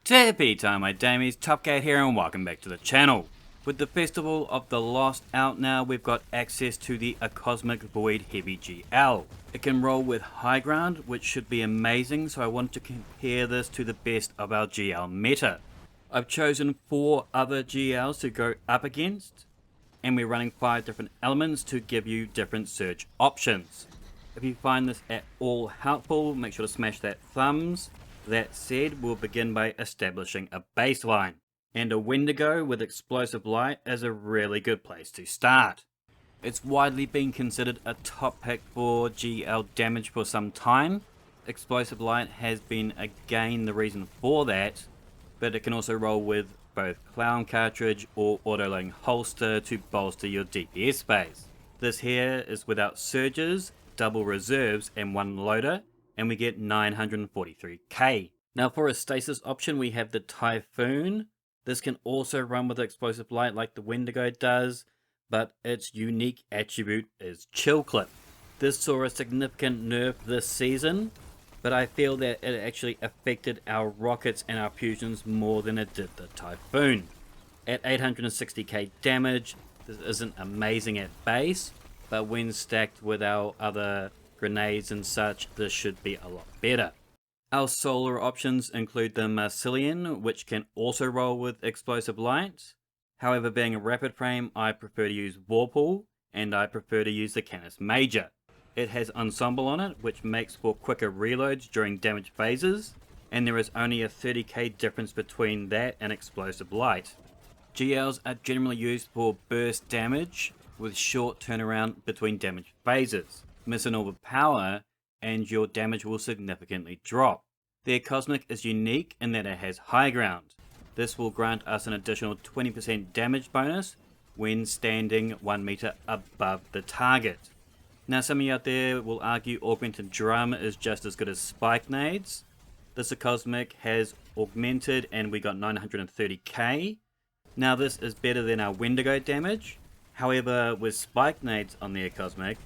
Tippy time, my damies, Topcat here and welcome back to the channel. With the Festival of the Lost out now, we've got access to the Acosmic Void Heavy GL. It can roll with high ground, which should be amazing, so I want to compare this to the best of our GL meta. I've chosen 4 other GLs to go up against, and we're running 5 different elements to give you different search options. If you find this at all helpful, make sure to smash that thumbs. That said, we'll begin by establishing a baseline, and a Wendigo with explosive light is a really good place to start. It's widely been considered a top pick for GL damage for some time. Explosive light has been again the reason for that, but it can also roll with both clown cartridge or autoloading holster to bolster your DPS space. This here is without surges, double reserves and 1 loader, and we get 943k. Now for a stasis option we have the Typhoon. This can also run with explosive light like the Wendigo does, but its unique attribute is Chill Clip. This saw a significant nerf this season, but I feel that it actually affected our rockets and our fusions more than it did the Typhoon. At 860k damage, this isn't amazing at base, but when stacked with our other grenades and such, this should be a lot better. Our solar options include the Marcillian, which can also roll with explosive light. However, being a rapid frame, I prefer to use Whirlpool, and I prefer to use the Canis Major. It has Ensemble on it, which makes for quicker reloads during damage phases, and there is only a 30k difference between that and explosive light. GLs are generally used for burst damage, with short turnaround between damage phases. Miss an orb of power and your damage will significantly drop. The Acosmic is unique in that it has high ground. This will grant us an additional 20% damage bonus when standing 1 meter above the target. Now some of you out there will argue Augmented Drum is just as good as Spike Nades. This Acosmic has augmented and we got 930k. Now this is better than our Wendigo damage. However, with Spike Nades on the Acosmic,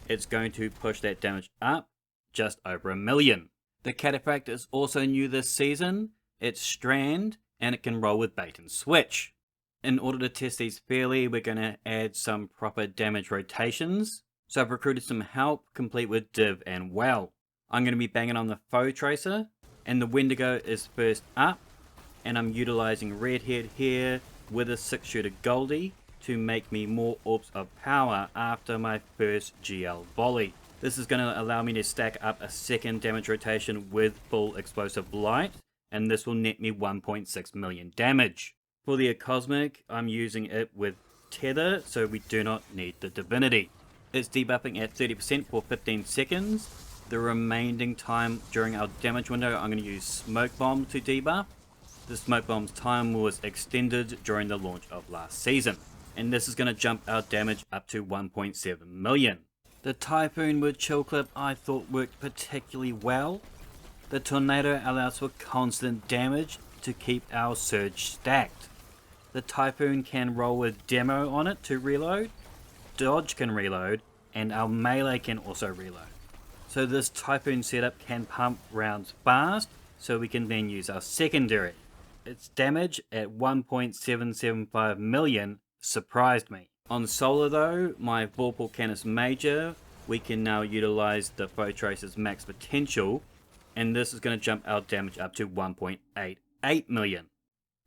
it's going to push that damage up just over 1 million. The Cataphract is also new this season. It's Strand and it can roll with bait and switch. In order to test these fairly, we're going to add some proper damage rotations. So I've recruited some help complete with Div and Well. I'm going to be banging on the Foe Tracer, and the Wendigo is first up, and I'm utilizing Redhead here with a 6-shooter Goldie to make me more orbs of power after my first GL volley. This is going to allow me to stack up a second damage rotation with full explosive light, and this will net me 1.6 million damage. For the Acosmic, I'm using it with Tether, so we do not need the Divinity. It's debuffing at 30% for 15 seconds. The remaining time during our damage window, I'm going to use Smoke Bomb to debuff. The Smoke Bomb's time was extended during the launch of last season, and this is going to jump our damage up to 1.7 million. The Typhoon with Chill Clip I thought worked particularly well. The Tornado allows for constant damage to keep our surge stacked. The Typhoon can roll with Demo on it to reload, Dodge can reload, and our melee can also reload. So this Typhoon setup can pump rounds fast, so we can then use our secondary. Its damage at 1.775 million surprised me. On solar though, my Vorpal Canis Major, we can now utilize the Foe Tracer's max potential, and this is going to jump our damage up to 1.88 million.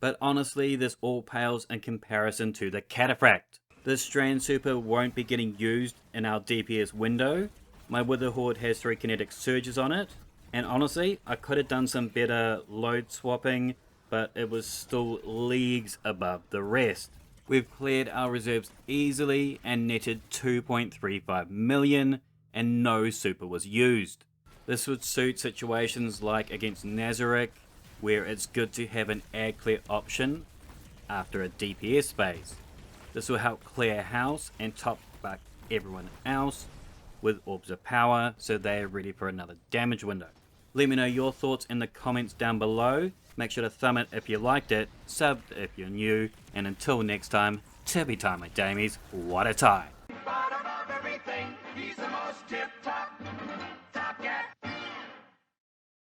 But honestly, this all pales in comparison to the Cataphract. This Strand Super won't be getting used in our DPS window. My Witherhoard has 3 kinetic surges on it, and honestly, I could have done some better load swapping, but it was still leagues above the rest. We've cleared our reserves easily and netted 2.35 million, and no super was used. This would suit situations like against Nazarick, where it's good to have an ad clear option after a DPS phase. This will help clear house and top back everyone else with orbs of power so they are ready for another damage window. Let me know your thoughts in the comments down below. Make sure to thumb it if you liked it, sub if you're new, and until next time, tippy time my damies, what a time.